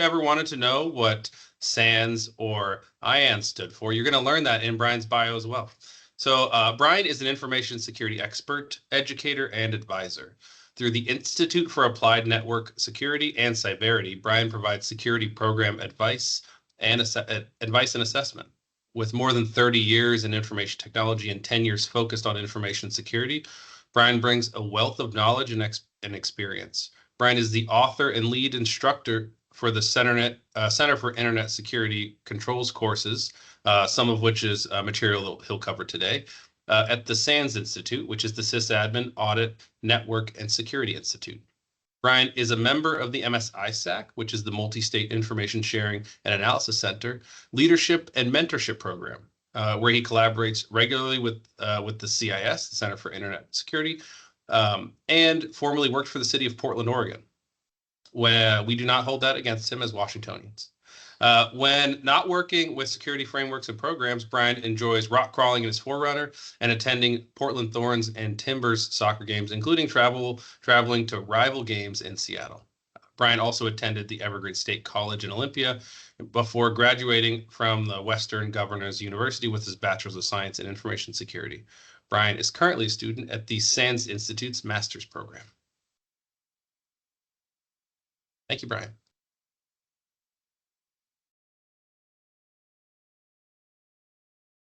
Ever wanted to know what SANS or IAN stood for, you're going to learn that in Brian's bio as well. So Brian is an information security expert, educator, and advisor. Through the Institute for Applied Network Security and Cyberity, Brian provides security program advice and assessment. With more than 30 years in information technology and 10 years focused on information security, Brian brings a wealth of knowledge and experience. Brian is the author and lead instructor for the Center for Internet Security Controls courses, some of which is material he'll cover today, at the SANS Institute, which is the Sysadmin Audit Network and Security Institute. Brian is a member of the MSISAC, which is the Multi-State Information Sharing and Analysis Center Leadership and Mentorship Program, where he collaborates regularly with the CIS, the Center for Internet Security, and formerly worked for the city of Portland, Oregon, where we do not hold that against him as Washingtonians. When not working with security frameworks and programs, Brian enjoys rock crawling in his Forerunner and attending Portland Thorns and Timbers soccer games, including traveling to rival games in Seattle. Brian also attended the Evergreen State College in Olympia before graduating from the Western Governors University with his Bachelor's of Science in Information Security. Brian is currently a student at the SANS Institute's master's program. Thank you, Brian.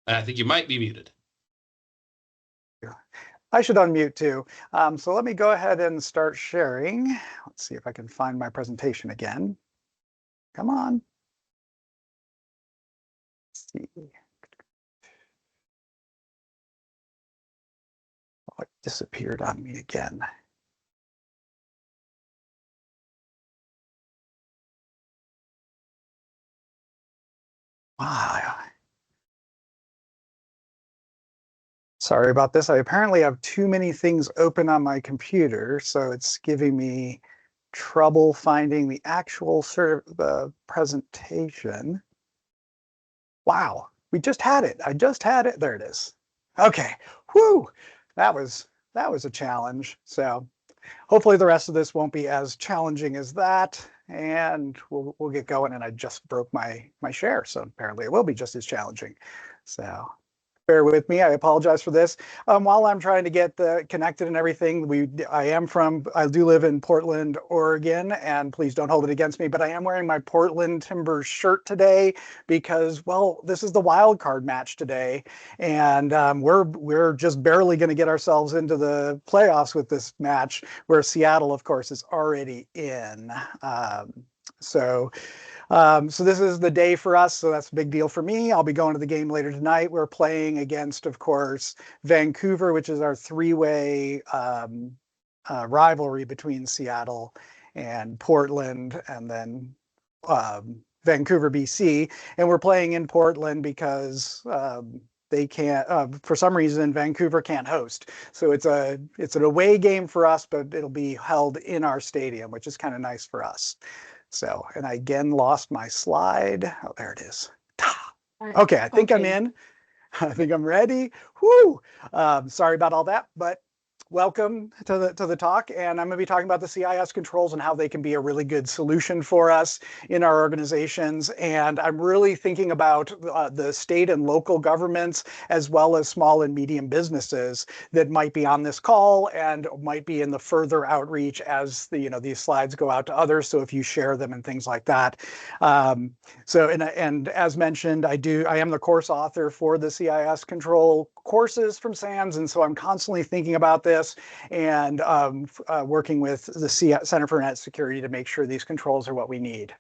And I think you might be muted. I should unmute too. So let me go ahead and start sharing. Let's see if I can find my presentation again. Come on. Let's see. Oh, it disappeared on me again. Wow. Sorry about this. I apparently have too many things open on my computer, so it's giving me trouble finding the actual presentation. Wow, we just had it. I just had it. There it is. Okay. Whew. That was a challenge. So hopefully the rest of this won't be as challenging as that, and we'll get going. And I just broke my share, so apparently it will be just as challenging. So bear with me. I apologize for this. While I'm trying to get connected and everything, I do live in Portland, Oregon, and please don't hold it against me, but I am wearing my Portland Timbers shirt today because, well, this is the wild card match today, and we're just barely going to get ourselves into the playoffs with this match, where Seattle, of course, is already in. So this is the day for us, so that's a big deal for me. I'll be going to the game later tonight. We're playing against, of course, Vancouver, which is our three-way rivalry between Seattle and Portland, and then Vancouver, BC. And we're playing in Portland because they can't, for some reason, Vancouver can't host. So it's an away game for us, but it'll be held in our stadium, which is kind of nice for us. So, and I again lost my slide. Oh, there it is. Okay, I think I'm in. I think I'm ready. Whoo! Sorry about all that, but welcome to the talk, and I'm going to be talking about the CIS controls and how they can be a really good solution for us in our organizations. And I'm really thinking about the state and local governments, as well as small and medium businesses that might be on this call and might be in the further outreach as these slides go out to others. So if you share them and things like that. And as mentioned, I am the course author for the CIS control courses from SANS, and so I'm constantly thinking about this and working with the Center for Internet Security to make sure these controls are what we need.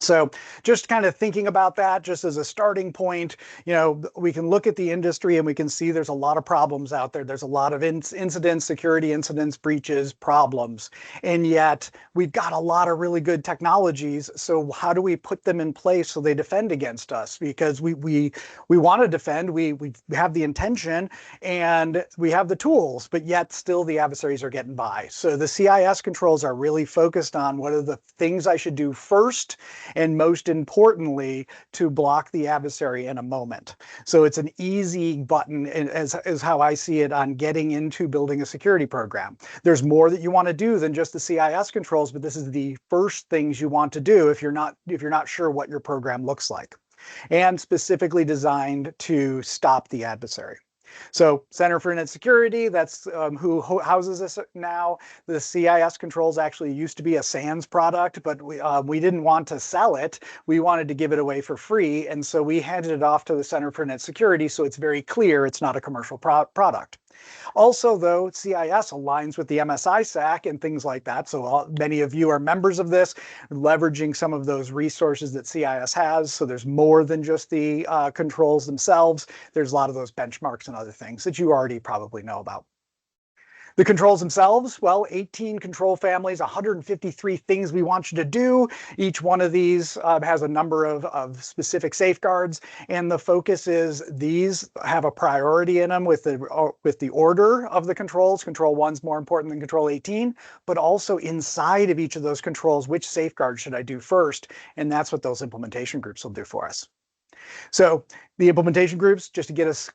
So just kind of thinking about that just as a starting point, we can look at the industry and we can see there's a lot of problems out there. There's a lot of incidents, security incidents, breaches, problems. And yet we've got a lot of really good technologies. So how do we put them in place so they defend against us? Because we want to defend, we have the intention and we have the tools, but yet still the adversaries are getting by. So the CIS controls are really focused on what are the things I should do first, and most importantly, to block the adversary in a moment. So it's an easy button as how I see it on getting into building a security program. There's more that you want to do than just the CIS controls, but this is the first things you want to do if you're not sure what your program looks like, and specifically designed to stop the adversary. So Center for Internet Security, that's who houses this now. The CIS Controls actually used to be a SANS product, but we didn't want to sell it. We wanted to give it away for free, and so we handed it off to the Center for Internet Security, so it's very clear it's not a commercial product. Also, though, CIS aligns with the MSI SAC and things like that. So many of you are members of this, leveraging some of those resources that CIS has. So there's more than just the controls themselves. There's a lot of those benchmarks and other things that you already probably know about. The controls themselves, well, 18 control families, 153 things we want you to do. Each one of these has a number of specific safeguards, and the focus is these have a priority in them with the order of the controls. Control 1's more important than control 18, but also inside of each of those controls, which safeguard should I do first? And that's what those implementation groups will do for us. So the implementation groups, just to get us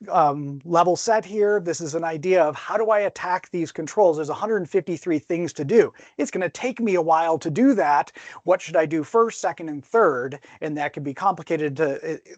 level set here, this is an idea of how do I attack these controls? There's 153 things to do. It's going to take me a while to do that. What should I do first, second, and third? And that can be complicated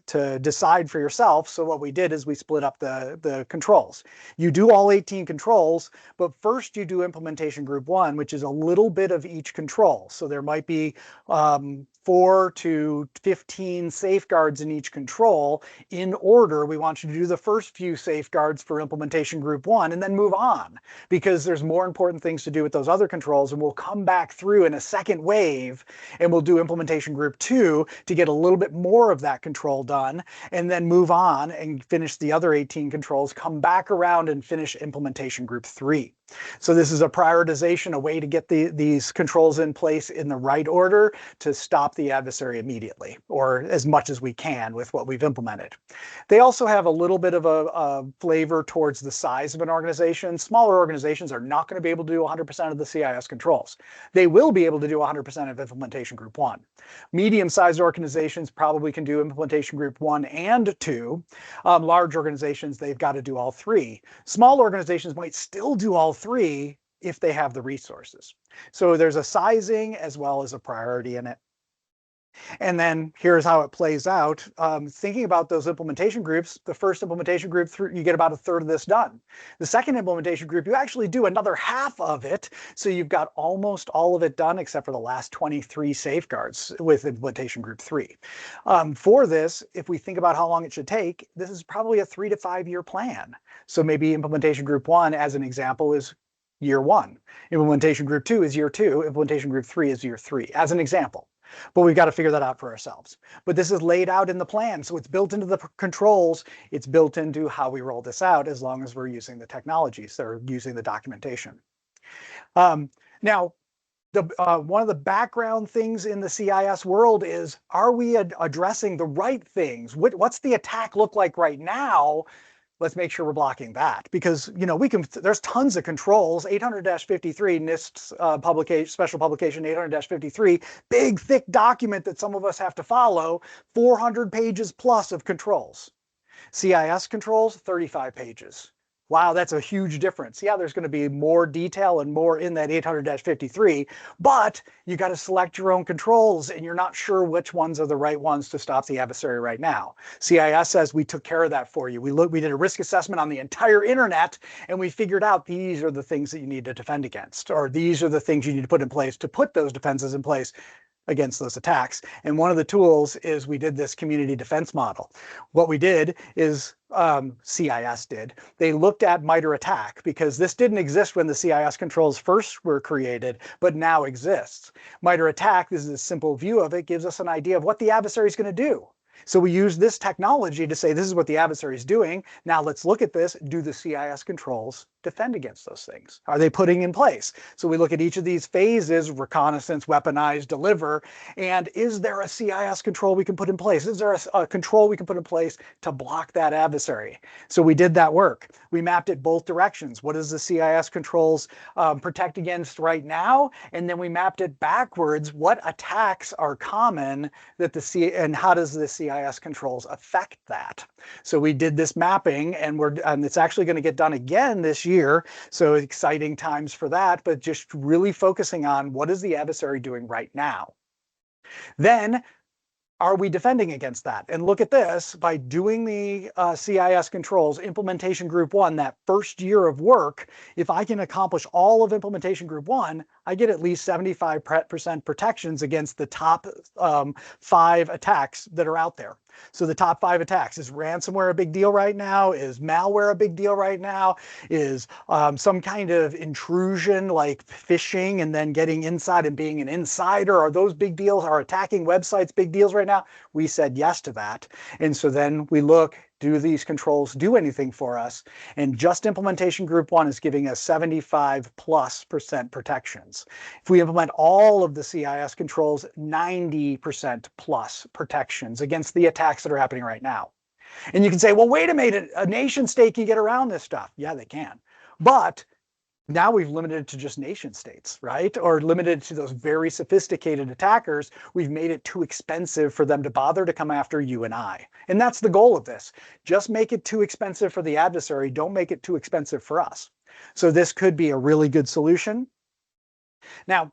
to decide for yourself. So what we did is we split up the controls. You do all 18 controls, but first you do implementation group 1, which is a little bit of each control. So there might be 4 to 15 safeguards in each control. In order, we want you to do the first few safeguards for implementation group 1 and then move on, because there's more important things to do with those other controls, and we'll come back through in a second wave and we'll do implementation group 2 to get a little bit more of that control done, and then move on and finish the other 18 controls, come back around and finish implementation group 3. So this is a prioritization, a way to get these controls in place in the right order to stop the adversary immediately, or as much as we can with what we've implemented. They also have a little bit of a flavor towards the size of an organization. Smaller organizations are not going to be able to do 100% of the CIS controls. They will be able to do 100% of implementation group 1. Medium-sized organizations probably can do implementation group 1 and 2. Large organizations, they've got to do all 3. Small organizations might still do all 3 if they have the resources. So there's a sizing as well as a priority in it. And then here's how it plays out. Thinking about those implementation groups, the first implementation group, you get about 1/3 of this done. The second implementation group, you actually do another half of it. So you've got almost all of it done except for the last 23 safeguards with implementation group 3. For this, if we think about how long it should take, this is probably a 3 to 5 year plan. So maybe implementation group 1, as an example, is year 1. Implementation group 2 is year 2. Implementation group 3 is year 3, as an example. But we've got to figure that out for ourselves. But this is laid out in the plan, so it's built into the controls. It's built into how we roll this out, as long as we're using the technologies or using the documentation. Now, one of the background things in the CIS world is, are we addressing the right things? What's the attack look like right now? Let's make sure we're blocking that, because there's tons of controls. 800-53 NIST special publication 800-53, big thick document that some of us have to follow, 400 pages plus of controls. CIS controls, 35 pages. Wow, that's a huge difference. Yeah, there's going to be more detail and more in that 800-53, but you got to select your own controls, and you're not sure which ones are the right ones to stop the adversary right now. CIS says we took care of that for you. We did a risk assessment on the entire internet, and we figured out these are the things that you need to defend against, or these are the things you need to put in place to put those defenses in place against those attacks. And one of the tools is we did this community defense model. What we did is, CIS did, they looked at MITRE ATT&CK, because this didn't exist when the CIS controls first were created, but now exists. MITRE ATT&CK, this is a simple view of it, gives us an idea of what the adversary is going to do. So we use this technology to say, this is what the adversary is doing. Now let's look at this, do the CIS controls defend against those things? Are they putting in place? So we look at each of these phases: reconnaissance, weaponize, deliver, and is there a CIS control we can put in place? Is there a control we can put in place to block that adversary? So we did that work. We mapped it both directions. What does the CIS controls protect against right now? And then we mapped it backwards. What attacks are common that and how does the CIS controls affect that? So we did this mapping, and it's actually going to get done again this year. So exciting times for that, but just really focusing on what is the adversary doing right now. Then, are we defending against that? And look at this, by doing the CIS controls, implementation group 1, that first year of work, if I can accomplish all of implementation group 1, I get at least 75% protections against the top 5 attacks that are out there. So the top 5 attacks: is ransomware a big deal right now? Is malware a big deal right now? Is some kind of intrusion like phishing and then getting inside and being an insider? Are those big deals? Are attacking websites big deals right now? We said yes to that. And so then we look, do these controls do anything for us? And just implementation group 1 is giving us 75+% protections. If we implement all of the CIS controls, 90% plus protections against the attacks that are happening right now. And you can say, well, wait a minute, a nation state can get around this stuff. Yeah, they can. But now we've limited it to just nation states, right? Or limited to those very sophisticated attackers. We've made it too expensive for them to bother to come after you and I. And that's the goal of this. Just make it too expensive for the adversary. Don't make it too expensive for us. So this could be a really good solution. Now,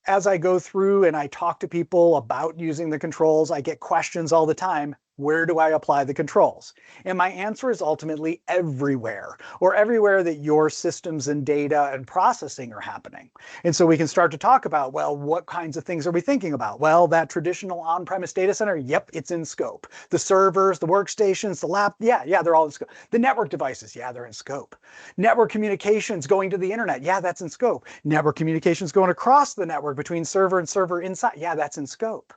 as I go through and I talk to people about using the controls, I get questions all the time. Where do I apply the controls? And my answer is ultimately everywhere, or everywhere that your systems and data and processing are happening. And so we can start to talk about, well, what kinds of things are we thinking about? Well, that traditional on-premise data center, yep, it's in scope. The servers, the workstations, the lap, yeah, they're all in scope. The network devices, yeah, they're in scope. Network communications going to the internet, yeah, that's in scope. Network communications going across the network between server and server inside, yeah, that's in scope.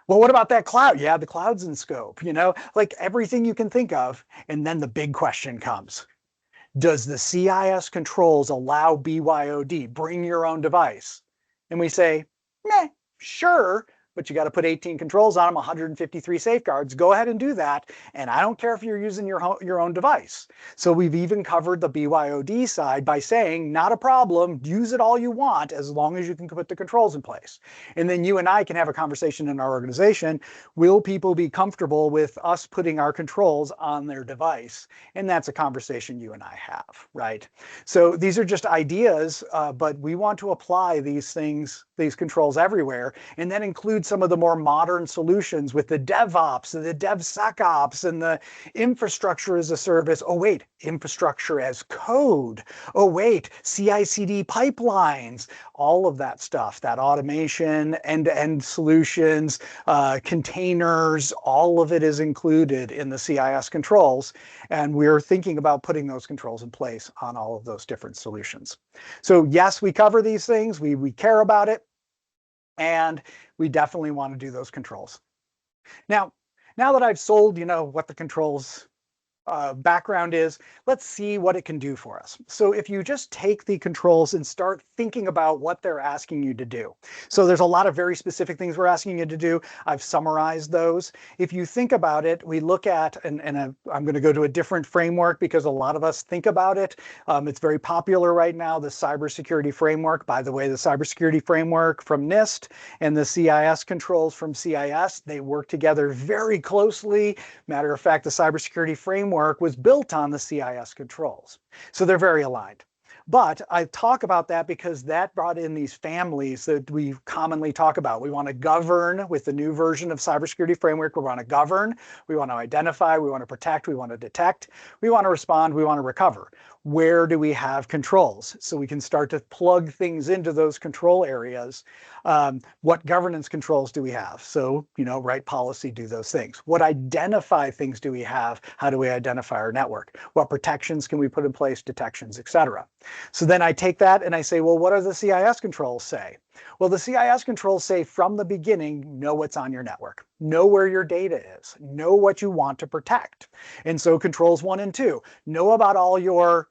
Well, what about that cloud? Yeah, the cloud's in scope, like everything you can think of. And then the big question comes. Does the CIS controls allow BYOD, bring your own device? And we say, meh, sure, but you got to put 18 controls on them, 153 safeguards. Go ahead and do that. And I don't care if you're using your own device. So we've even covered the BYOD side by saying, not a problem, use it all you want as long as you can put the controls in place. And then you and I can have a conversation in our organization. Will people be comfortable with us putting our controls on their device? And that's a conversation you and I have, right? So these are just ideas, but we want to apply these things, these controls everywhere, and that includes some of the more modern solutions with the DevOps and the DevSecOps and the infrastructure as a service. Oh, wait, infrastructure as code. Oh, wait, CI/CD pipelines, all of that stuff, that automation, end-to-end solutions, containers, all of it is included in the CIS controls. And we're thinking about putting those controls in place on all of those different solutions. So yes, we cover these things. We care about it. And we definitely want to do those controls. Now that I've sold, what the controls background is, let's see what it can do for us. So if you just take the controls and start thinking about what they're asking you to do. So there's a lot of very specific things we're asking you to do. I've summarized those. If you think about it, we look at, and I'm going to go to a different framework because a lot of us think about it. It's very popular right now, the cybersecurity framework. By the way, the cybersecurity framework from NIST and the CIS controls from CIS, they work together very closely. Matter of fact, the cybersecurity framework was built on the CIS controls. So they're very aligned. But I talk about that because that brought in these families that we commonly talk about. We want to govern with the new version of cybersecurity framework. We want to govern, we want to identify, we want to protect, we want to detect, we want to respond, we want to recover. Where do we have controls? So we can start to plug things into those control areas. What governance controls do we have? So, write policy, do those things. What identify things do we have? How do we identify our network? What protections can we put in place, detections, etc. So then I take that and I say, well, what do the CIS controls say? Well, the CIS controls say from the beginning, know what's on your network, know where your data is, know what you want to protect. And so controls 1 and 2, know about all your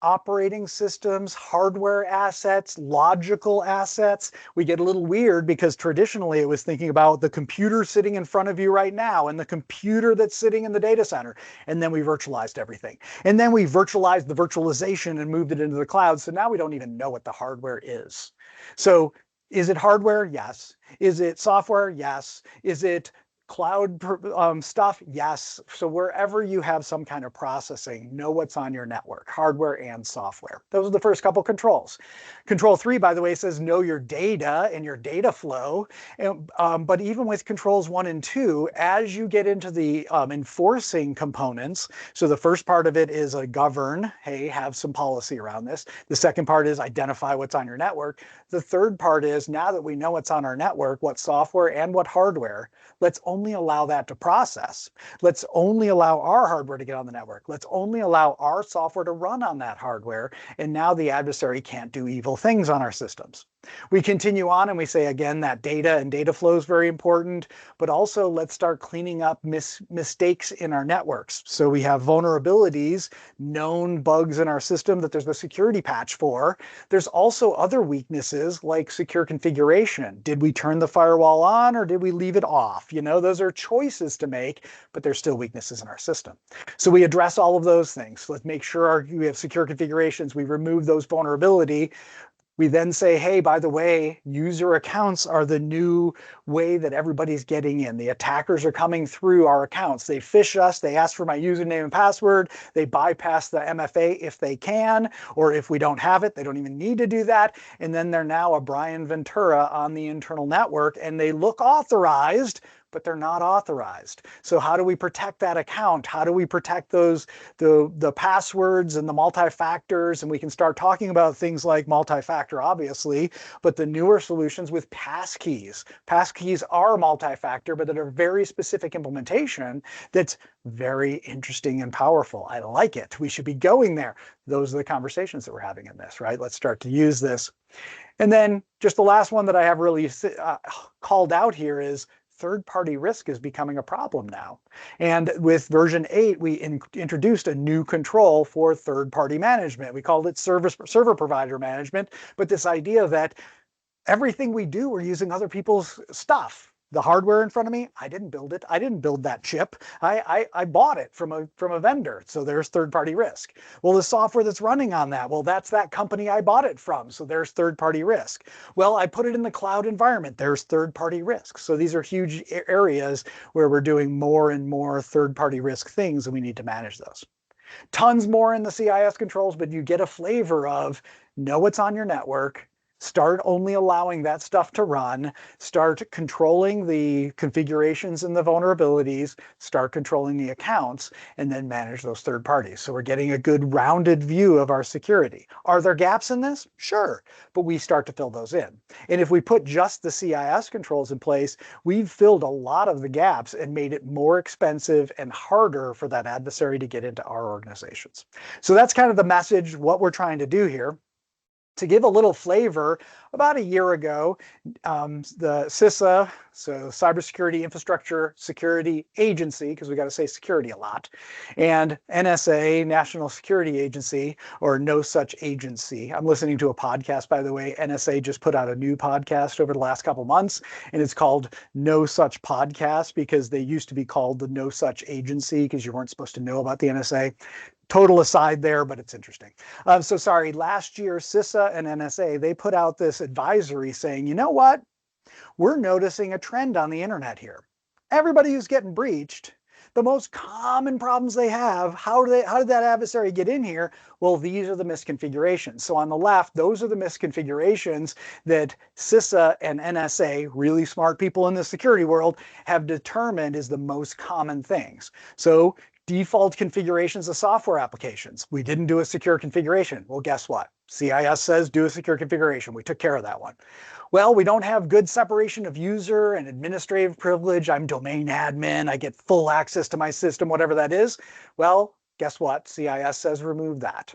operating systems, hardware assets, logical assets. We get a little weird because traditionally it was thinking about the computer sitting in front of you right now and the computer that's sitting in the data center. And then we virtualized everything. And then we virtualized the virtualization and moved it into the cloud. So now we don't even know what the hardware is. So is it hardware? Yes. Is it software? Yes. Is it cloud stuff? Yes. So wherever you have some kind of processing, know what's on your network, hardware and software. Those are the first couple controls. Control 3, by the way, says know your data and your data flow. But even with controls 1 and 2, as you get into the enforcing components, so the first part of it is a govern, hey, have some policy around this. The second part is identify what's on your network. The third part is now that we know what's on our network, what software and what hardware, let's only allow that to process. Let's only allow our hardware to get on the network. Let's only allow our software to run on that hardware. And now the adversary can't do evil things on our systems. We continue on and we say, again, that data and data flow is very important, but also let's start cleaning up mistakes in our networks. So we have vulnerabilities, known bugs in our system that there's a security patch for. There's also other weaknesses like secure configuration. Did we turn the firewall on or did we leave it off? You know, those are choices to make, but there's still weaknesses in our system. So we address all of those things. Let's make sure we have secure configurations. We remove those vulnerability. We then say, hey, by the way, user accounts are the new way that everybody's getting in. The attackers are coming through our accounts. They phish us. They ask for my username and password. They bypass the MFA if they can, or if we don't have it, they don't even need to do that. And then they're now a Brian Ventura on the internal network, and they look authorized, but they're not authorized. So how do we protect that account? How do we protect those the passwords and the multi-factors? And we can start talking about things like multi-factor, obviously, but the newer solutions with passkeys. Passkeys are multi-factor, but that are very specific implementation that's very interesting and powerful. I like it. We should be going there. Those are the conversations that we're having in this, right? Let's start to use this. And then just the last one that I have really called out here is third-party risk is becoming a problem now. And with version 8, we introduced a new control for third-party management. We called it server provider management, but this idea that everything we do, we're using other people's stuff. The hardware in front of me, I didn't build it. I didn't build that chip. I bought it from a vendor. So there's third-party risk. Well, the software that's running on that, well, that's that company I bought it from. So there's third-party risk. Well, I put it in the cloud environment. There's third-party risk. So these are huge areas where we're doing more and more third-party risk things, and we need to manage those. Tons more in the CIS controls, but you get a flavor of know what's on your network, start only allowing that stuff to run, start controlling the configurations and the vulnerabilities, start controlling the accounts, and then manage those third parties. So we're getting a good rounded view of our security. Are there gaps in this? Sure, but we start to fill those in. And if we put just the CIS controls in place, we've filled a lot of the gaps and made it more expensive and harder for that adversary to get into our organizations. So that's kind of the message, what we're trying to do here. To give a little flavor, about a year ago, the CISA, so Cybersecurity Infrastructure Security Agency, because we got to say security a lot, and NSA, National Security Agency, or no such agency. I'm listening to a podcast, by the way. NSA just put out a new podcast over the last couple months, and it's called No Such Podcast because they used to be called the No Such Agency because you weren't supposed to know about the NSA. Total aside there, but it's interesting. So sorry, last year, CISA and NSA, they put out this advisory saying, you know what? We're noticing a trend on the internet here. Everybody who's getting breached, the most common problems they have, how did that adversary get in here? Well, these are the misconfigurations. So on the left, those are the misconfigurations that CISA and NSA, really smart people in the security world, have determined is the most common things. So default configurations of software applications. We didn't do a secure configuration. Well, guess what? CIS says do a secure configuration. We took care of that one. Well, we don't have good separation of user and administrative privilege. I'm domain admin. I get full access to my system, whatever that is. Well, guess what? CIS says remove that.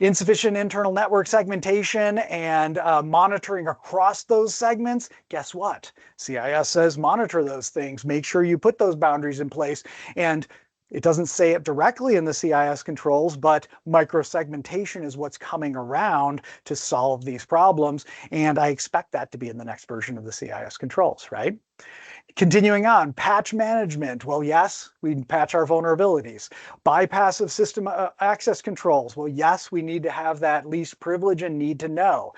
Insufficient internal network segmentation and monitoring across those segments. Guess what? CIS says monitor those things. Make sure you put those boundaries in place. And It doesn't say it directly in the CIS controls, but microsegmentation is what's coming around to solve these problems. And I expect that to be in the next version of the CIS controls, right? Continuing on, patch management. Well, yes, we patch our vulnerabilities. Bypass of system access controls. Well, yes, we need to have that least privilege and need to know.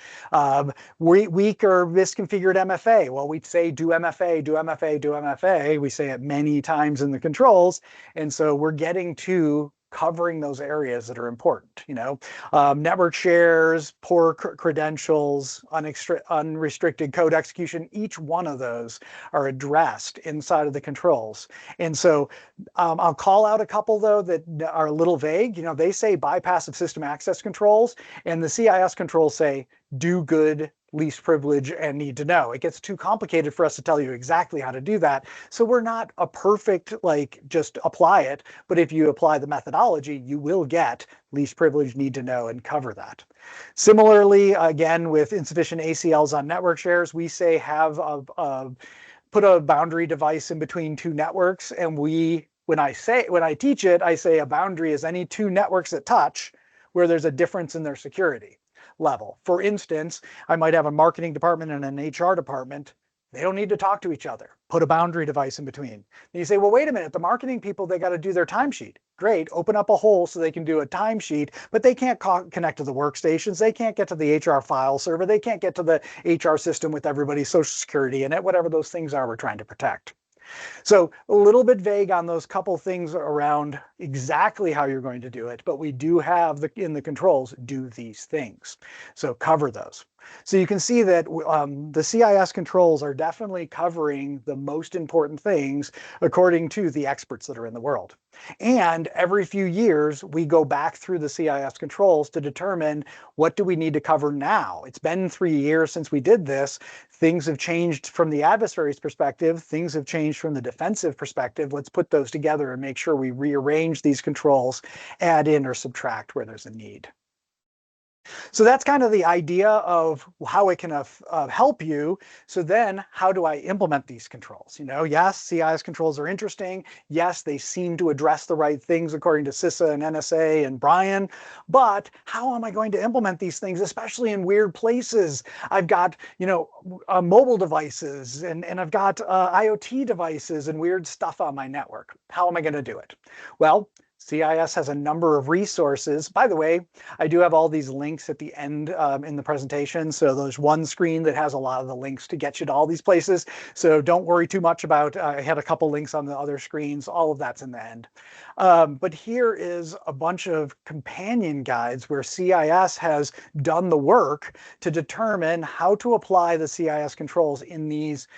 Weak or misconfigured MFA. Well, we say do MFA, do MFA, do MFA. We say it many times in the controls. And so we're getting to covering those areas that are important. Network shares, poor credentials, unrestricted code execution, each one of those are addressed inside of the controls. And so I'll call out a couple though that are a little vague. They say bypass of system access controls, and the CIS controls say do good, least privilege, and need to know. It gets too complicated for us to tell you exactly how to do that. So we're not a perfect, just apply it. But if you apply the methodology, you will get least privilege, need to know, and cover that. Similarly, again, with insufficient ACLs on network shares, we say put a boundary device in between two networks. And when I teach it, I say a boundary is any two networks that touch where there's a difference in their security level. For instance, I might have a marketing department and an HR department. They don't need to talk to each other. Put a boundary device in between. And you say, well, wait a minute, the marketing people, they got to do their timesheet. Great, open up a hole so they can do a timesheet, but they can't connect to the workstations. They can't get to the HR file server. They can't get to the HR system with everybody's social security in it, whatever those things are we're trying to protect. So a little bit vague on those couple things around exactly how you're going to do it, but we do have in the controls, do these things. So cover those. So you can see that the CIS controls are definitely covering the most important things according to the experts that are in the world. And every few years, we go back through the CIS controls to determine what do we need to cover now. It's been 3 years since we did this. Things have changed from the adversary's perspective. Things have changed from the defensive perspective. Let's put those together and make sure we rearrange these controls, add in or subtract where there's a need. So that's kind of the idea of how it can help you. So then how do I implement these controls? Yes, CIS controls are interesting. Yes, they seem to address the right things according to CISA and NSA and Brian. But how am I going to implement these things, especially in weird places? I've got, mobile devices and I've got IoT devices and weird stuff on my network. How am I going to do it? Well, CIS has a number of resources. By the way, I do have all these links at the end in the presentation. So there's one screen that has a lot of the links to get you to all these places. So don't worry too much about, I had a couple links on the other screens. All of that's in the end. But here is a bunch of companion guides where CIS has done the work to determine how to apply the CIS controls in these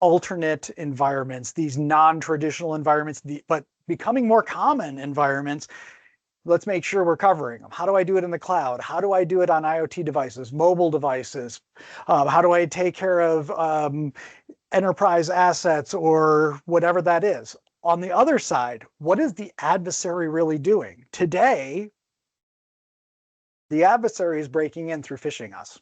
alternate environments, these non-traditional environments, but becoming more common environments. Let's make sure we're covering them. How do I do it in the cloud? How do I do it on IoT devices, mobile devices? How do I take care of enterprise assets or whatever that is? On the other side, what is the adversary really doing? Today, the adversary is breaking in through phishing us.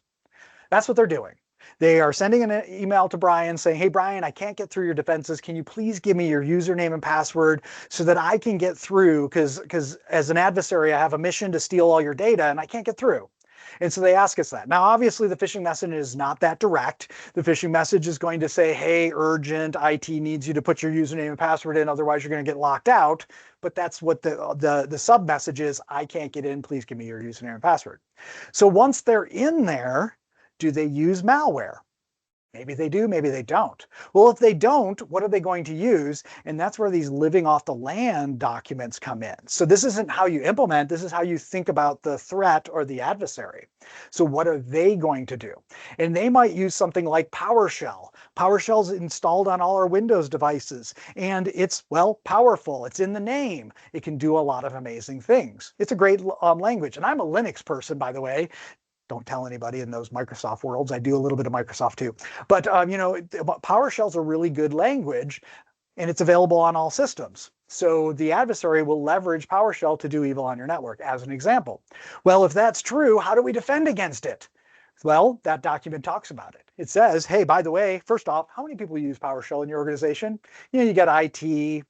That's what they're doing. They are sending an email to Brian saying, hey, Brian, I can't get through your defenses. Can you please give me your username and password so that I can get through? Because as an adversary, I have a mission to steal all your data and I can't get through. And so they ask us that. Now, obviously, the phishing message is not that direct. The phishing message is going to say, hey, urgent, IT needs you to put your username and password in, otherwise you're going to get locked out. But that's what the sub message is. I can't get in. Please give me your username and password. So once they're in there, do they use malware? Maybe they do, maybe they don't. Well, if they don't, what are they going to use? And that's where these living off the land documents come in. So this isn't how you implement, this is how you think about the threat or the adversary. So what are they going to do? And they might use something like PowerShell. PowerShell's installed on all our Windows devices, and it's, well, powerful. It's in the name. It can do a lot of amazing things. It's a great language. And I'm a Linux person, by the way. Don't tell anybody in those Microsoft worlds. I do a little bit of Microsoft too. But PowerShell's a really good language, and it's available on all systems. So the adversary will leverage PowerShell to do evil on your network, as an example. Well, if that's true, how do we defend against it? Well, that document talks about it. It says, hey, by the way, first off, how many people use PowerShell in your organization? You got IT,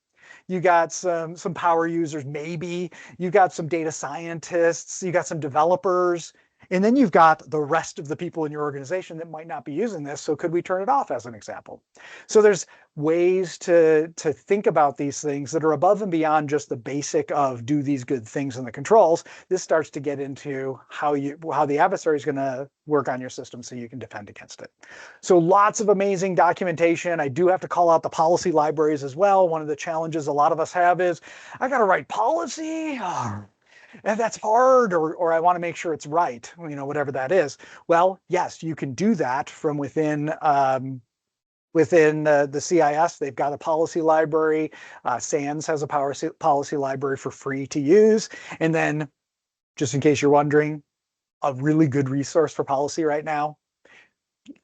You got some power users, maybe. You got some data scientists. You got some developers. And then you've got the rest of the people in your organization that might not be using this. So could we turn it off as an example? So there's ways to think about these things that are above and beyond just the basic of do these good things in the controls. This starts to get into how the adversary is going to work on your system so you can defend against it. So lots of amazing documentation. I do have to call out the policy libraries as well. One of the challenges a lot of us have is I got to write policy. Oh, and that's hard, or I want to make sure it's right, whatever that is. Well, yes, you can do that from within the CIS. They've got a policy library. SANS has a policy library for free to use. And then, just in case you're wondering, a really good resource for policy right now,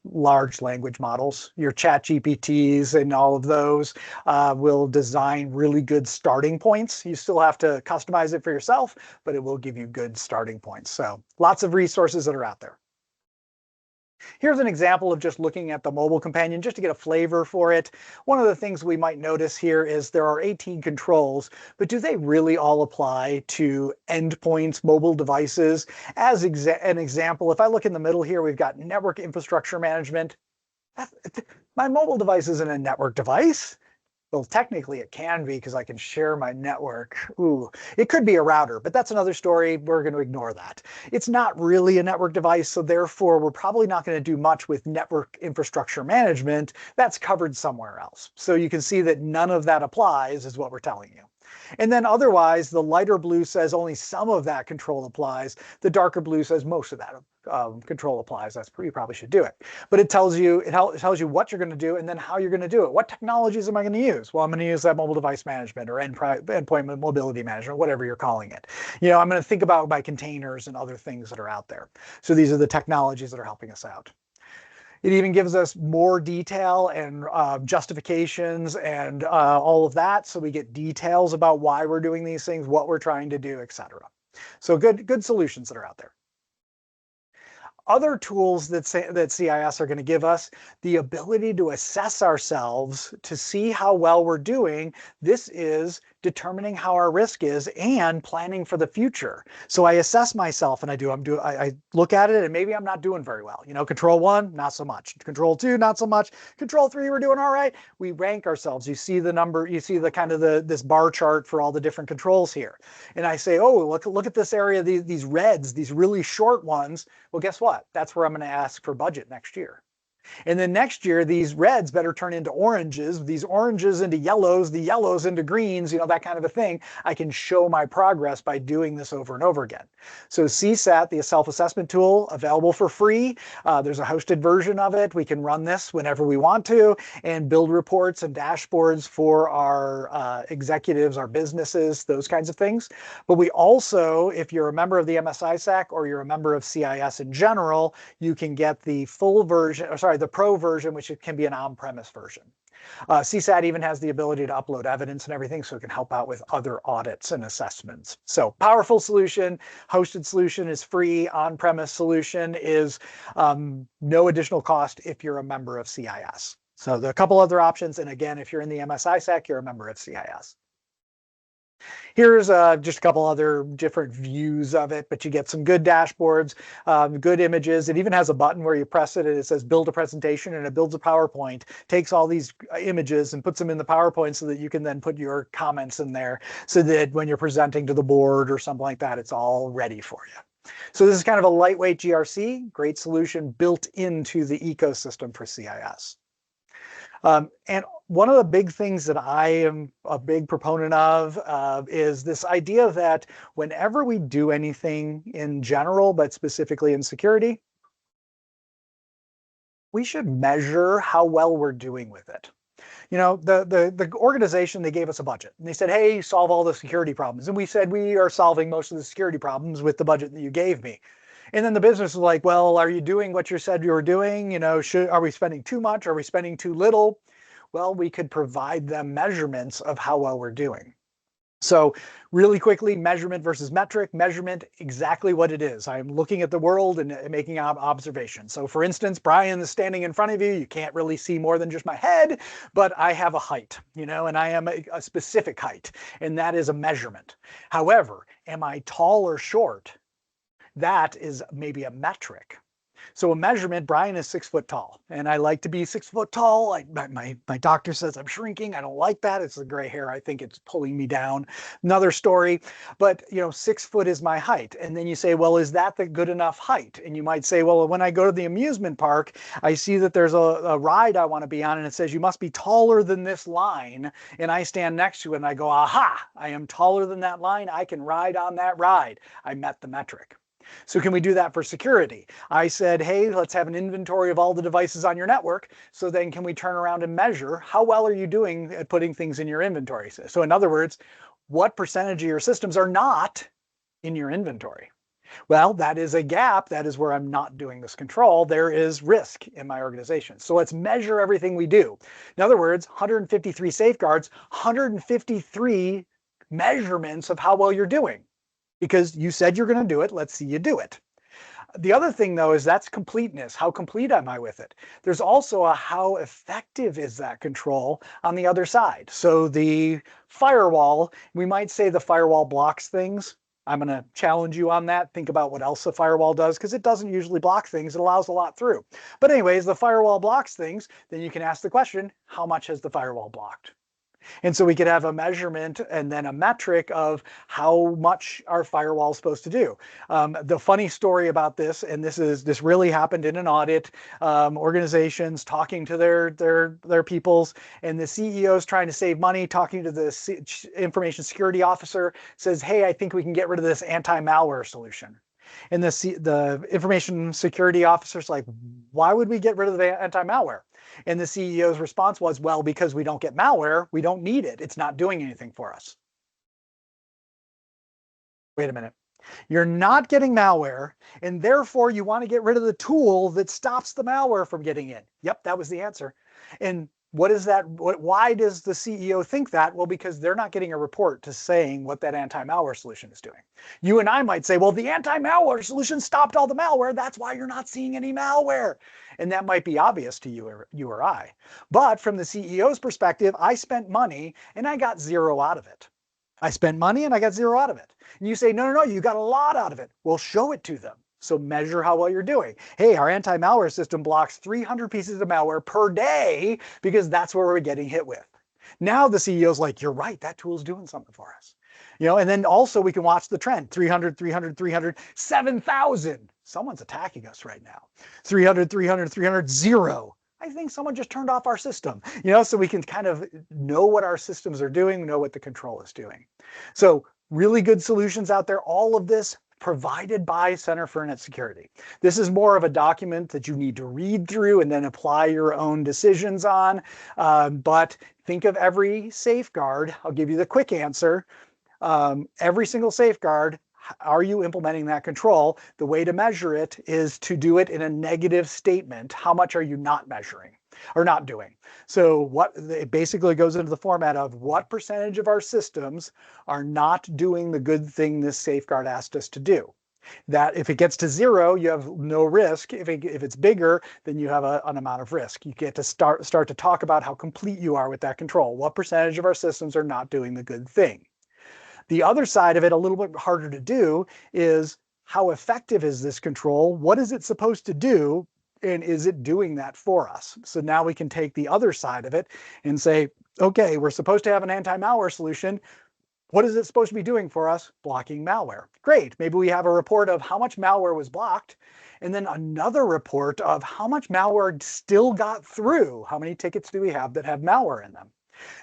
large language models. Your chat GPTs and all of those will design really good starting points. You still have to customize it for yourself, but it will give you good starting points. So lots of resources that are out there. Here's an example of just looking at the mobile companion just to get a flavor for it. One of the things we might notice here is there are 18 controls, but do they really all apply to endpoints, mobile devices? As an example, if I look in the middle here, we've got network infrastructure management. My mobile device isn't a network device. Well, technically it can be because I can share my network. Ooh, it could be a router, but that's another story. We're going to ignore that. It's not really a network device, so therefore we're probably not going to do much with network infrastructure management. That's covered somewhere else. So you can see that none of that applies is what we're telling you. And then otherwise, the lighter blue says only some of that control applies. The darker blue says most of that control applies. You probably should do it. But it tells you what you're going to do and then how you're going to do it. What technologies am I going to use? Well, I'm going to use that mobile device management or endpoint mobility management, whatever you're calling it. I'm going to think about my containers and other things that are out there. So these are the technologies that are helping us out. It even gives us more detail and justifications and all of that. So we get details about why we're doing these things, what we're trying to do, etc. So good solutions that are out there. Other tools that CIS are going to give us, the ability to assess ourselves to see how well we're doing. This is determining how our risk is and planning for the future. So I assess myself and I look at it and maybe I'm not doing very well. Control 1, not so much. Control 2, not so much. Control 3, we're doing all right. We rank ourselves. You see the number, you see the kind of this bar chart for all the different controls here. And I say, oh, look at this area, these reds, these really short ones. Well, guess what? That's where I'm going to ask for budget next year. And then next year, these reds better turn into oranges, these oranges into yellows, the yellows into greens, that kind of a thing. I can show my progress by doing this over and over again. So CSAT, the self-assessment tool, available for free. There's a hosted version of it. We can run this whenever we want to and build reports and dashboards for our executives, our businesses, those kinds of things. But we also, if you're a member of the MSISAC or you're a member of CIS in general, you can get the full version, the pro version, which can be an on-premise version. CSAT even has the ability to upload evidence and everything, so it can help out with other audits and assessments. So powerful solution. Hosted solution is free. On-premise solution is no additional cost if you're a member of CIS. So there are a couple other options. And again, if you're in the MSISAC, you're a member of CIS. Here's just a couple other different views of it, but you get some good dashboards, good images. It even has a button where you press it and it says build a presentation, and it builds a PowerPoint, takes all these images and puts them in the PowerPoint so that you can then put your comments in there so that when you're presenting to the board or something like that, it's all ready for you. So this is kind of a lightweight GRC, great solution built into the ecosystem for CIS. And one of the big things that I am a big proponent of is this idea that whenever we do anything in general, but specifically in security, we should measure how well we're doing with it. The organization, they gave us a budget and they said, hey, solve all the security problems. And we said, we are solving most of the security problems with the budget that you gave me. And then the business is like, well, are you doing what you said you were doing? Are we spending too much? Are we spending too little? Well, we could provide them measurements of how well we're doing. So really quickly, measurement versus metric. Measurement, exactly what it is. I'm looking at the world and making observations. So for instance, Brian is standing in front of you. You can't really see more than just my head, but I have a height, and I am a specific height, and that is a measurement. However, am I tall or short? That is maybe a metric. So a measurement, Brian is 6 foot tall, and I like to be 6 foot tall. My doctor says I'm shrinking. I don't like that. It's the gray hair. I think it's pulling me down. Another story, but 6 foot is my height. And then you say, well, is that the good enough height? And you might say, well, when I go to the amusement park, I see that there's a ride I want to be on, and it says you must be taller than this line. And I stand next to it and I go, aha, I am taller than that line. I can ride on that ride. I met the metric. So can we do that for security? I said, hey, let's have an inventory of all the devices on your network. So then can we turn around and measure how well are you doing at putting things in your inventory? So in other words, what percentage of your systems are not in your inventory? Well, that is a gap. That is where I'm not doing this control. There is risk in my organization. So let's measure everything we do. In other words, 153 safeguards, 153 measurements of how well you're doing. Because you said you're going to do it. Let's see you do it. The other thing, though, is that's completeness. How complete am I with it? There's also a how effective is that control on the other side. So the firewall, we might say the firewall blocks things. I'm going to challenge you on that. Think about what else the firewall does, because it doesn't usually block things. It allows a lot through. But anyways, the firewall blocks things. Then you can ask the question, how much has the firewall blocked? And so we could have a measurement and then a metric of how much our firewall is supposed to do. The funny story about this, and this really happened in an audit, organizations talking to their peoples, and the CEO is trying to save money, talking to the information security officer, says, hey, I think we can get rid of this anti-malware solution. And the information security officer's like, why would we get rid of the anti-malware? And the CEO's response was, well, because we don't get malware, we don't need it. It's not doing anything for us. Wait a minute. You're not getting malware, and therefore you want to get rid of the tool that stops the malware from getting in. Yep, that was the answer. And what is that? Why does the CEO think that? Well, because they're not getting a report to saying what that anti-malware solution is doing. You and I might say, well, the anti-malware solution stopped all the malware. That's why you're not seeing any malware. And that might be obvious to you or I. But from the CEO's perspective, I spent money and I got zero out of it. I spent money and I got zero out of it. And you say, no, you got a lot out of it. Well, show it to them. So measure how well you're doing. Hey, our anti-malware system blocks 300 pieces of malware per day because that's where we're getting hit with. Now the CEO's like, you're right, that tool's doing something for us. And then also we can watch the trend, 300, 300, 300, 7,000. Someone's attacking us right now. 300, 300, 300, 0. I think someone just turned off our system, so we can kind of know what our systems are doing, know what the control is doing. So really good solutions out there. All of this provided by Center for Internet Security. This is more of a document that you need to read through and then apply your own decisions on. But think of every safeguard. I'll give you the quick answer. Every single safeguard, are you implementing that control? The way to measure it is to do it in a negative statement. How much are you not measuring or not doing? So it basically goes into the format of what percentage of our systems are not doing the good thing this safeguard asked us to do. That if it gets to 0, you have no risk. If it's bigger, then you have an amount of risk. You get to start to talk about how complete you are with that control. What percentage of our systems are not doing the good thing? The other side of it, a little bit harder to do, is how effective is this control? What is it supposed to do? And is it doing that for us? So now we can take the other side of it and say, okay, we're supposed to have an anti-malware solution. What is it supposed to be doing for us? Blocking malware. Great. Maybe we have a report of how much malware was blocked, and then another report of how much malware still got through. How many tickets do we have that have malware in them?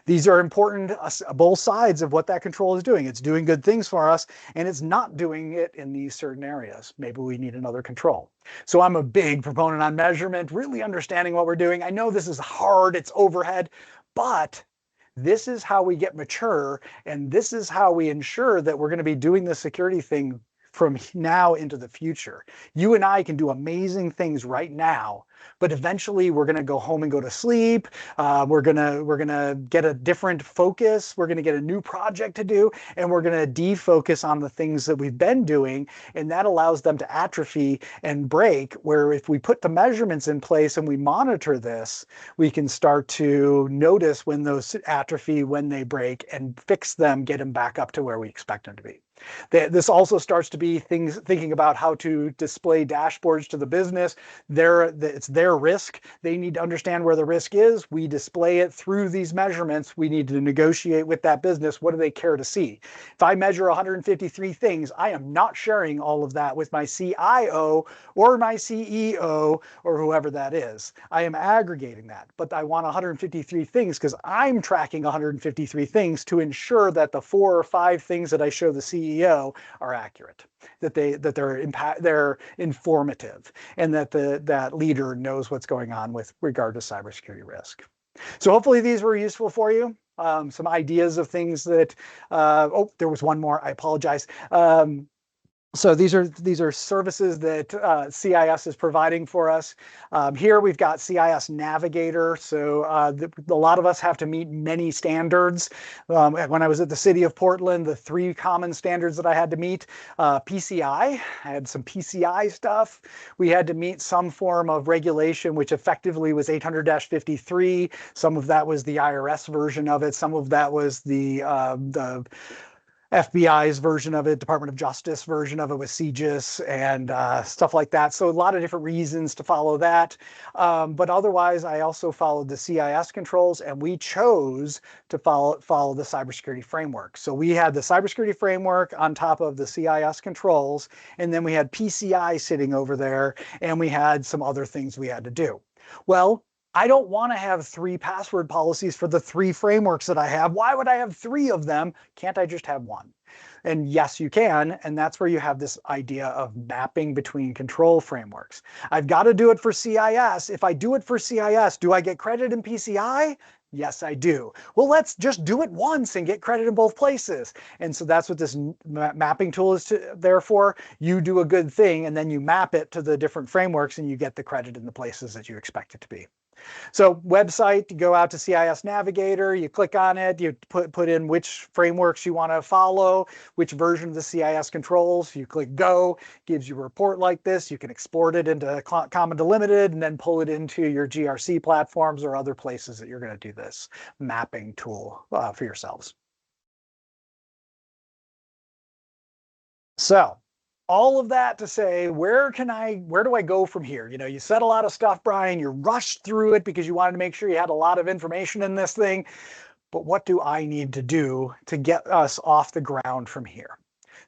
These are important, both sides of what that control is doing. It's doing good things for us, and it's not doing it in these certain areas. Maybe we need another control. So I'm a big proponent on measurement, really understanding what we're doing. I know this is hard, it's overhead, but this is how we get mature, and this is how we ensure that we're going to be doing the security thing from now into the future. You and I can do amazing things right now but eventually we're going to go home and go to sleep. We're gonna get a different focus. We're going to get a new project to do, and we're going to defocus on the things that we've been doing, and that allows them to atrophy and break. Where if we put the measurements in place and we monitor this, we can start to notice when those atrophy, when they break, and fix them, get them back up to where we expect them to be. This also starts to be things thinking about how to display dashboards to the business. It's their risk. They need to understand where the risk is. We display it through these measurements. We need to negotiate with that business. What do they care to see? If I measure 153 things, I am not sharing all of that with my CIO or my CEO or whoever that is. I am aggregating that, but I want 153 things because I'm tracking 153 things to ensure that the 4 or 5 things that I show the CEO are accurate, that they're informative, and that that leader knows what's going on with regard to cybersecurity risk. So hopefully these were useful for you. Some ideas of things that, oh, there was one more, I apologize. So these are services that CIS is providing for us. Here we've got CIS Navigator. So a lot of us have to meet many standards. When I was at the city of Portland, the 3 common standards that I had to meet: PCI. I had some PCI stuff. We had to meet some form of regulation, which effectively was 800-53. Some of that was the IRS version of it. Some of that was the FBI's version of it, Department of Justice version of it with CGIS and stuff like that. So a lot of different reasons to follow that. But otherwise, I also followed the CIS controls, and we chose to follow the cybersecurity framework. So we had the cybersecurity framework on top of the CIS controls, and then we had PCI sitting over there, and we had some other things we had to do. Well, I don't want to have 3 password policies for the 3 frameworks that I have. Why would I have 3 of them? Can't I just have one? And yes, you can. And that's where you have this idea of mapping between control frameworks. I've got to do it for CIS. If I do it for CIS, do I get credit in PCI? Yes, I do. Well, let's just do it once and get credit in both places. And so that's what this mapping tool is there for. You do a good thing, and then you map it to the different frameworks, and you get the credit in the places that you expect it to be. So website, you go out to CIS Navigator, you click on it, you put in which frameworks you want to follow, which version of the CIS controls. You click go, gives you a report like this. You can export it into Common Delimited and then pull it into your GRC platforms or other places that you're going to do this mapping tool for yourselves. So all of that to say, where do I go from here? You know, you said a lot of stuff, Brian. You rushed through it because you wanted to make sure you had a lot of information in this thing. But what do I need to do to get us off the ground from here?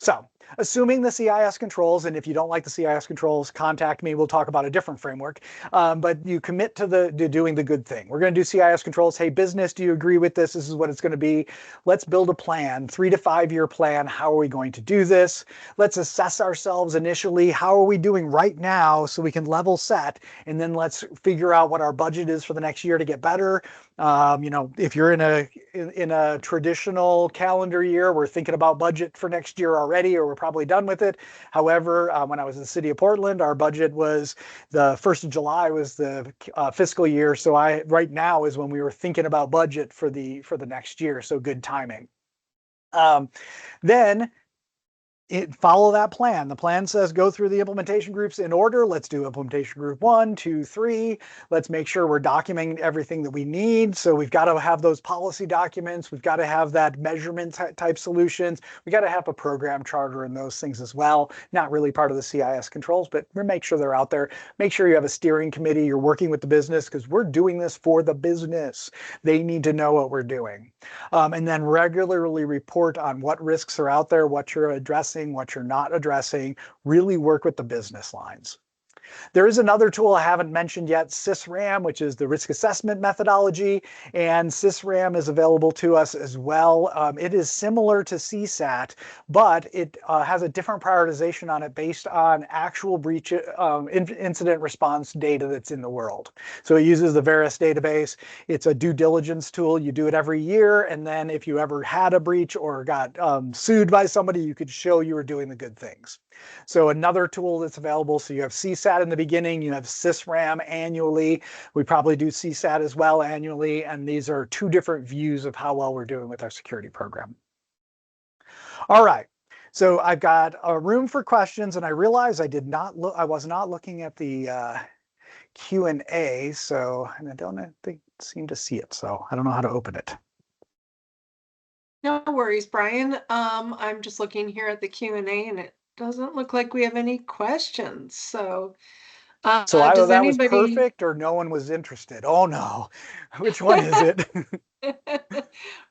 So assuming the CIS controls, and if you don't like the CIS controls, contact me. We'll talk about a different framework. But you commit to doing the good thing. We're going to do CIS controls. Hey, business, do you agree with this? This is what it's going to be. Let's build a plan, 3 to 5 year plan. How are we going to do this? Let's assess ourselves initially. How are we doing right now so we can level set? And then let's figure out what our budget is for the next year to get better. You know, if you're in a traditional calendar year, we're thinking about budget for next year already, or we're probably done with it. However, when I was in the city of Portland, our budget was the 1st of July was the fiscal year. So right now is when we were thinking about budget for the next year. So good timing. Then follow that plan. The plan says go through the implementation groups in order. Let's do implementation group 1, 2, 3. Let's make sure we're documenting everything that we need. So we've got to have those policy documents. We've got to have that measurement type solutions. We got to have a program charter and those things as well. Not really part of the CIS controls, but make sure they're out there. Make sure you have a steering committee. You're working with the business because we're doing this for the business. They need to know what we're doing. And then regularly report on what risks are out there, what you're addressing, what you're not addressing. Really work with the business lines. There is another tool I haven't mentioned yet, SysRAM, which is the risk assessment methodology, and SysRAM is available to us as well. It is similar to CSAT, but it has a different prioritization on it based on actual breach incident response data that's in the world. So it uses the Veris database. It's a due diligence tool. You do it every year, and then if you ever had a breach or got sued by somebody, you could show you were doing the good things. So another tool that's available, so you have CSAT CSAT in the beginning, you have SysRAM annually. We probably do CSAT as well annually. And these are two different views of how well we're doing with our security program. All right. So I've got a room for questions, and I realized I was not looking at the Q&A, so and I don't seem to see it, so I don't know how to open it. No worries, Brian. I'm just looking here at the Q&A, and it doesn't look like we have any questions. So, So either does that was anybody? perfect or no one was interested. Oh no, which one is it?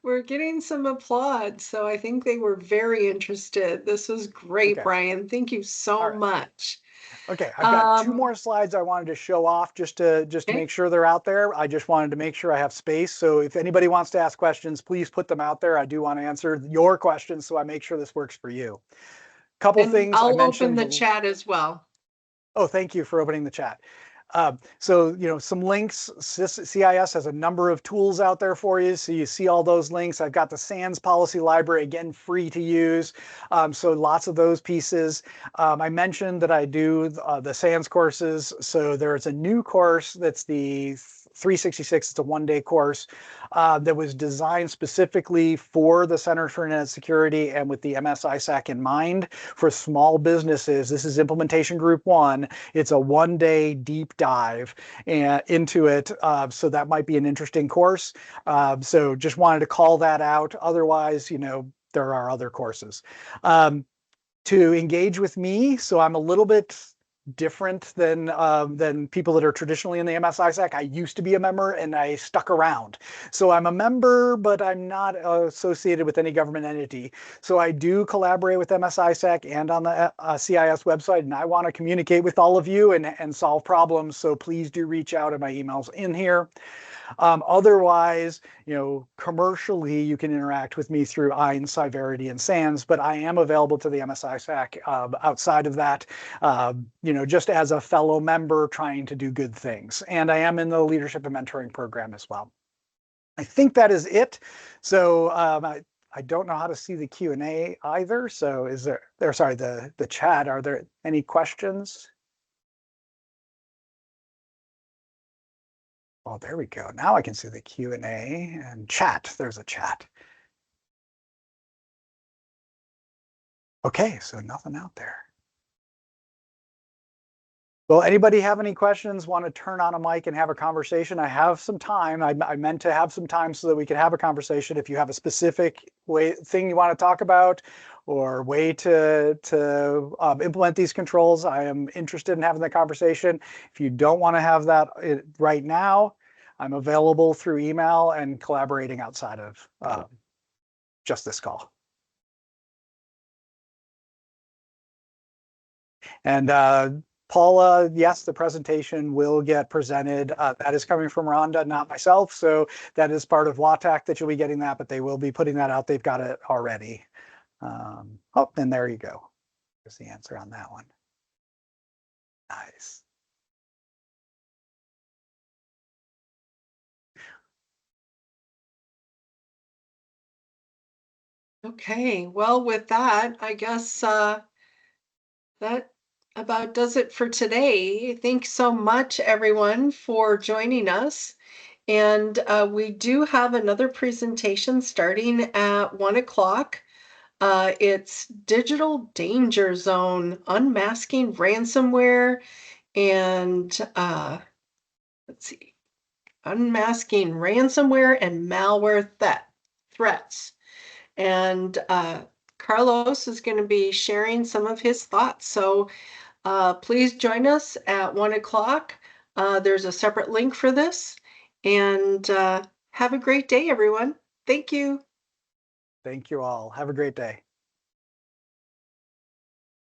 We're getting some applause, so I think they were very interested. This was great, Okay, Brian. Thank you all so right. much. Okay, I've got two more slides I wanted to show off just to Okay. make sure they're out there. I just wanted to make sure I have space. So if anybody wants to ask questions, please put them out there. I do want to answer your questions, so I make sure this works for you. Couple And things I I'll open mentioned. the chat as well. Oh, thank you for opening the chat. So, some links. CIS has a number of tools out there for you. So you see all those links. I've got the SANS policy library, again, free to use. So lots of those pieces. I mentioned that I do the SANS courses. So there's a new course that's the 366. It's a one-day course that was designed specifically for the Center for Internet Security and with the MS-ISAC in mind for small businesses. This is Implementation Group 1. It's a one-day deep dive into it. So that might be an interesting course. So just wanted to call that out. Otherwise, there are other courses. To engage with me, so I'm a little bit different than people that are traditionally in the MS-ISAC. I used to be a member and I stuck around. So I'm a member, but I'm not associated with any government entity. So I do collaborate with MS-ISAC and on the CIS website, and I want to communicate with all of you and solve problems. So please do reach out, and my email's in here. Otherwise, commercially, you can interact with me through Ein, Cyverity, and SANS, but I am available to the MS-ISAC outside of that, just as a fellow member trying to do good things. And I am in the leadership and mentoring program as well. I think that is it. So I don't know how to see the Q&A either. So is sorry, the chat, are there any questions? Oh, there we go. Now I can see the Q&A and chat. There's a chat. Okay, so nothing out there. Well, anybody have any questions, want to turn on a mic and have a conversation? I have some time. I meant to have some time so that we could have a conversation. If you have a specific thing you want to talk about or way to implement these controls, I am interested in having the conversation. If you don't want to have that right now, I'm available through email and collaborating outside of just this call. And Paula, yes, the presentation will get presented. That is coming from Rhonda, not myself. So that is part of WATAC that you'll be getting that, but they will be putting that out. They've got it already. Oh, and there you go. There's the answer on that one. Nice. Okay, well, with that, I guess that about does it for today. Thanks so much, everyone, for joining us. And we do have another presentation starting at 1 o'clock. It's Digital Danger Zone, Unmasking Ransomware, and let's see, Unmasking Ransomware and Malware Threats. And Carlos is going to be sharing some of his thoughts. So please join us at 1 o'clock. There's a separate link for this. And have a great day, everyone. Thank you. Thank you all. Have a great day.